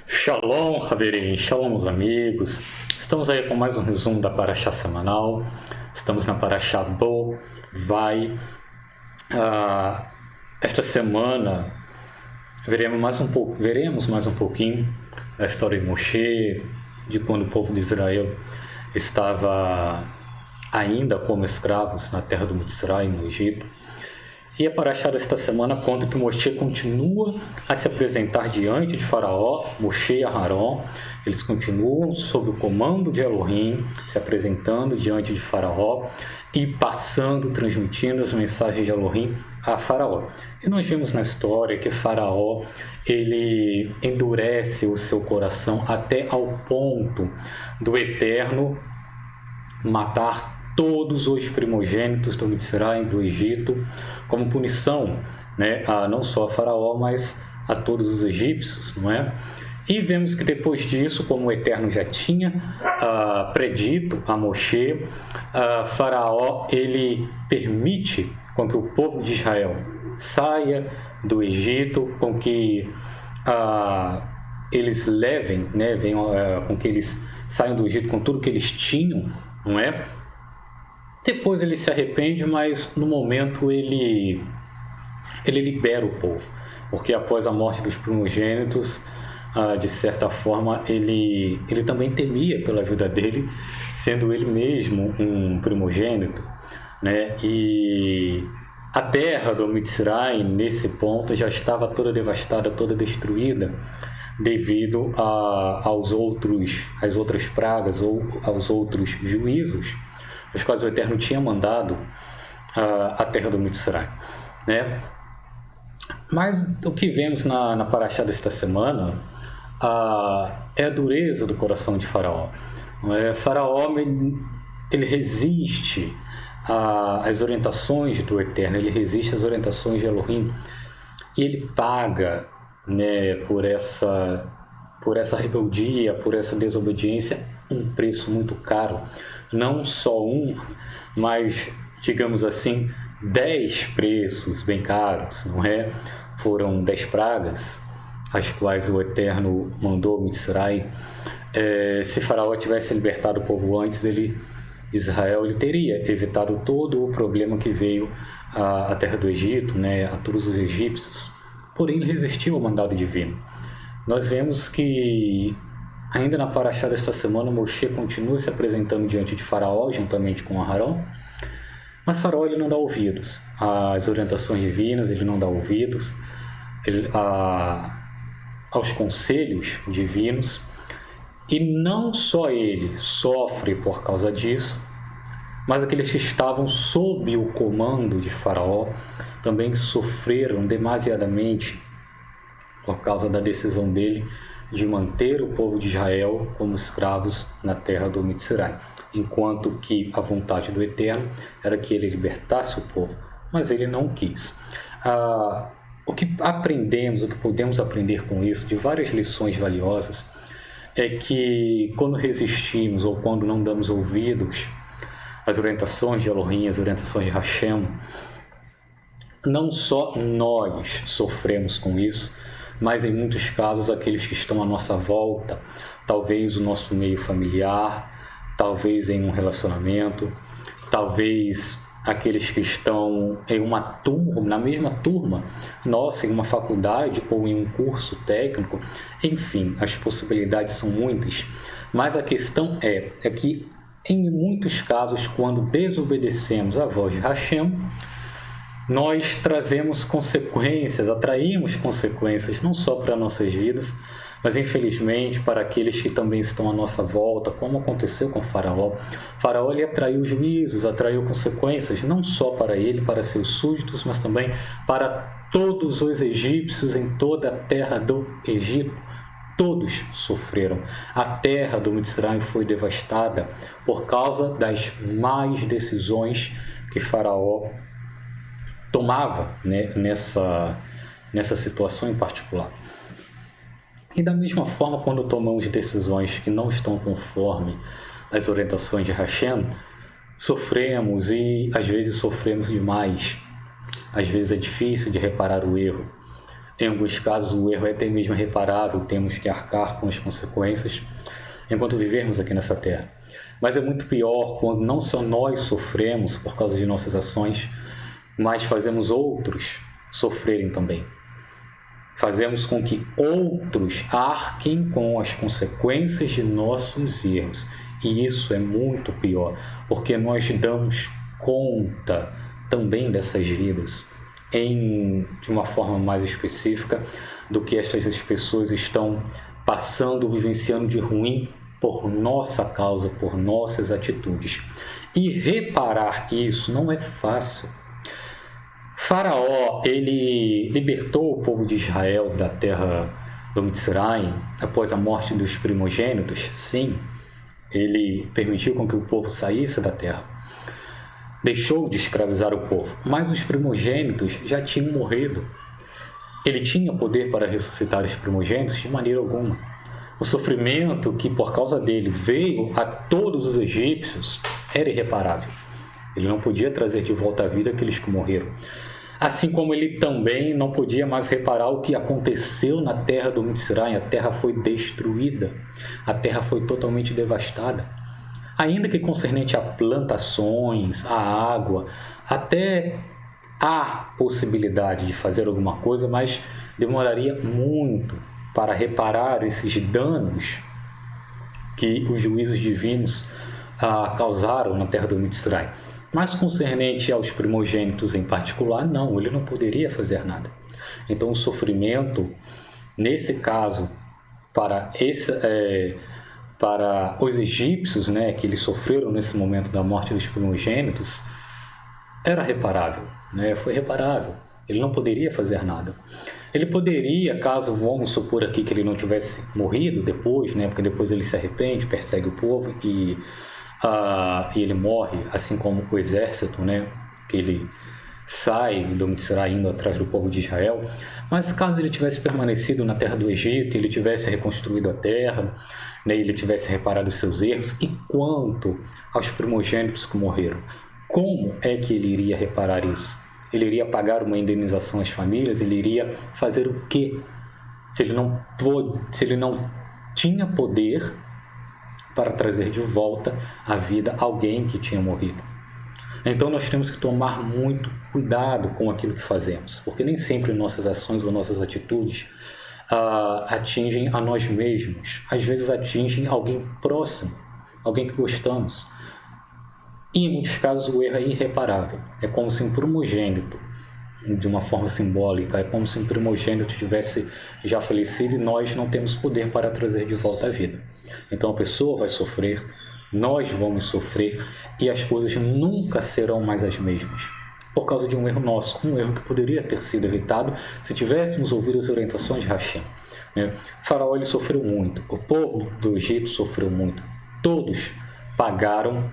Shalom, Haverim, Shalom, meus amigos. Estamos aí com mais um resumo da Parashá semanal. Estamos na Parashá Bo, Vai. Esta semana veremos mais um pouquinho da história de Moshe, de quando o povo de Israel estava ainda como escravos na terra do Mitzrayim, no Egito. E a Parashá desta semana conta que Moshe continua a se apresentar diante de Faraó, Moshe e Aharon. Eles continuam sob o comando de Elohim, se apresentando diante de Faraó e transmitindo as mensagens de Elohim a Faraó. E nós vimos na história que Faraó, ele endurece o seu coração até ao ponto do Eterno matar todos os primogênitos do Mitzrayim, do Egito, como punição, né, não só a Faraó, mas a todos os egípcios, não é? E vemos que depois disso, como o Eterno já tinha predito a Moshe, Faraó ele permite com que o povo de Israel saia do Egito, com que eles levem, né, com que eles saiam do Egito com tudo que eles tinham, não é? Depois ele se arrepende, mas no momento ele libera o povo, porque após a morte dos primogênitos, de certa forma, ele também temia pela vida dele, sendo ele mesmo um primogênito, né? E a terra do Mitzrayim, nesse ponto, já estava toda devastada, toda destruída, devido às outras pragas ou aos outros juízos, os quais o Eterno tinha mandado à terra do Mitzrayim, né? Mas o que vemos na Parashá desta semana é a dureza do coração de Faraó. Faraó ele resiste às orientações do Eterno, ele resiste às orientações de Elohim, e ele paga, né, por essa rebeldia, por essa desobediência, um preço muito caro. Não só mas, digamos assim, 10 preços bem caros, não é? Foram 10 pragas, as quais o Eterno mandou Mitzrayim. Se Faraó tivesse libertado o povo antes de Israel, ele teria evitado todo o problema que veio à terra do Egito, né, a todos os egípcios. Porém, ele resistiu ao mandado divino. Nós vemos que ainda na Parashá desta semana, Moshe continua se apresentando diante de Faraó, juntamente com Aharon, mas Faraó ele não dá ouvidos às orientações divinas, ele não dá ouvidos aos conselhos divinos, e não só ele sofre por causa disso, mas aqueles que estavam sob o comando de Faraó também sofreram demasiadamente por causa da decisão dele de manter o povo de Israel como escravos na terra do Mitzrayim, enquanto que a vontade do Eterno era que ele libertasse o povo, mas ele não quis. O que podemos aprender com isso, de várias lições valiosas, é que quando resistimos ou quando não damos ouvidos às orientações de Elohim, às orientações de Hashem, não só nós sofremos com isso, mas em muitos casos aqueles que estão à nossa volta, talvez o nosso meio familiar, talvez em um relacionamento, talvez aqueles que estão em uma turma, na mesma turma nossa, em uma faculdade ou em um curso técnico, enfim, as possibilidades são muitas, mas a questão é que em muitos casos, quando desobedecemos à voz de Hashem, nós trazemos consequências, atraímos consequências, não só para nossas vidas, mas infelizmente para aqueles que também estão à nossa volta, como aconteceu com Faraó. Faraó ele atraiu juízos, atraiu consequências, não só para ele, para seus súditos, mas também para todos os egípcios em toda a terra do Egito. Todos sofreram. A terra do Mitzrayim foi devastada por causa das más decisões que Faraó tomava, né, nessa situação em particular. E da mesma forma, quando tomamos decisões que não estão conforme as orientações de Hashem, sofremos, e às vezes sofremos demais. Às vezes é difícil de reparar o erro. Em alguns casos, o erro é até mesmo irreparável, temos que arcar com as consequências enquanto vivermos aqui nessa terra. Mas é muito pior quando não só nós sofremos por causa de nossas ações, mas fazemos outros sofrerem também. Fazemos com que outros arquem com as consequências de nossos erros. E isso é muito pior, porque nós damos conta também dessas vidas de uma forma mais específica do que estas pessoas estão passando, vivenciando de ruim por nossa causa, por nossas atitudes. E reparar isso não é fácil. Faraó, ele libertou o povo de Israel da terra do Mitzrayim após a morte dos primogênitos. Sim, ele permitiu com que o povo saísse da terra. Deixou de escravizar o povo, mas os primogênitos já tinham morrido. Ele tinha poder para ressuscitar os primogênitos de maneira alguma. O sofrimento que por causa dele veio a todos os egípcios era irreparável. Ele não podia trazer de volta à vida aqueles que morreram. Assim como ele também não podia mais reparar o que aconteceu na terra do Mitzrayim. A terra foi destruída, a terra foi totalmente devastada. Ainda que concernente a plantações, a água, até há possibilidade de fazer alguma coisa, mas demoraria muito para reparar esses danos que os juízos divinos causaram na terra do Mitzrayim. Mas concernente aos primogênitos em particular, não, ele não poderia fazer nada. Então o sofrimento, nesse caso, para os egípcios, né, que eles sofreram nesse momento da morte dos primogênitos, era reparável, né, foi reparável. Ele não poderia fazer nada. Ele poderia, caso vamos supor aqui que ele não tivesse morrido depois, né, porque depois ele se arrepende, persegue o povo e ele morre, assim como o exército, né, que ele sai do Mitzrayim indo atrás do povo de Israel. Mas caso ele tivesse permanecido na terra do Egito, ele tivesse reconstruído a terra, né, ele tivesse reparado os seus erros, e quanto aos primogênitos que morreram, como é que ele iria reparar isso? Ele iria pagar uma indenização às famílias? Ele iria fazer o quê? Se ele não tinha poder para trazer de volta à vida alguém que tinha morrido. Então nós temos que tomar muito cuidado com aquilo que fazemos, porque nem sempre nossas ações ou nossas atitudes atingem a nós mesmos. Às vezes atingem alguém próximo, alguém que gostamos. E em muitos casos o erro é irreparável. É como se um primogênito, de uma forma simbólica, é como se um primogênito tivesse já falecido e nós não temos poder para trazer de volta à vida. Então a pessoa vai sofrer, nós vamos sofrer e as coisas nunca serão mais as mesmas. Por causa de um erro nosso, um erro que poderia ter sido evitado se tivéssemos ouvido as orientações de Hashem. Né? Faraó, ele sofreu muito, o povo do Egito sofreu muito. Todos pagaram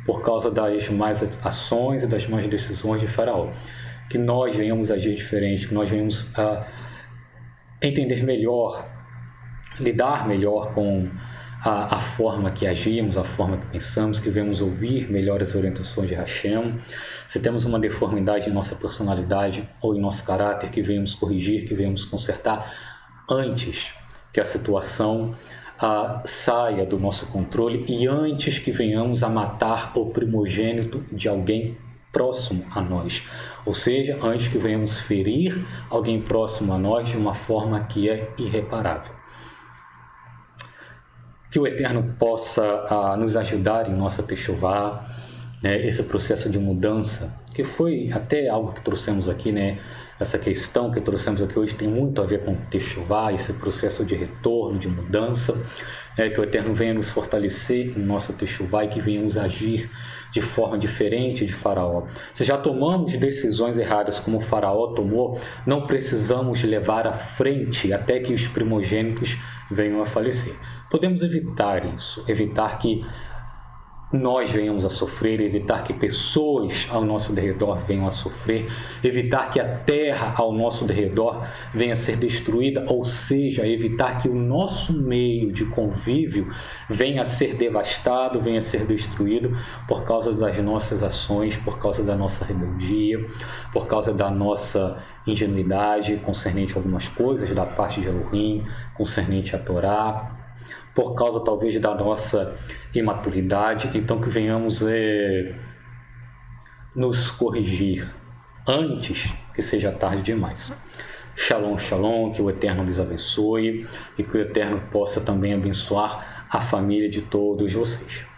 por causa das más ações e das más decisões de Faraó. Que nós venhamos a agir diferente, que nós venhamos a entender melhor, lidar melhor com a forma que agimos, a forma que pensamos, que venhamos ouvir melhor as orientações de Hashem. Se temos uma deformidade em nossa personalidade ou em nosso caráter, que venhamos corrigir, que venhamos consertar antes que a situação saia do nosso controle e antes que venhamos a matar o primogênito de alguém próximo a nós. Ou seja, antes que venhamos ferir alguém próximo a nós de uma forma que é irreparável. Que o Eterno possa nos ajudar em nossa Techuvá, né, esse processo de mudança, que foi até algo que trouxemos aqui, né, essa questão que trouxemos aqui hoje tem muito a ver com Techuvá, esse processo de retorno, de mudança, que o Eterno venha nos fortalecer em nossa Techuvá e que venhamos agir de forma diferente de Faraó. Se já tomamos decisões erradas como o Faraó tomou, não precisamos levar à frente até que os primogênitos venham a falecer. Podemos evitar isso, evitar que nós venhamos a sofrer, evitar que pessoas ao nosso derredor venham a sofrer, evitar que a terra ao nosso derredor venha a ser destruída, ou seja, evitar que o nosso meio de convívio venha a ser devastado, venha a ser destruído por causa das nossas ações, por causa da nossa rebeldia, por causa da nossa ingenuidade concernente a algumas coisas da parte de Elohim, concernente a Torá, por causa talvez da nossa imaturidade, então que venhamos nos corrigir antes que seja tarde demais. Shalom, shalom, que o Eterno lhes abençoe e que o Eterno possa também abençoar a família de todos vocês.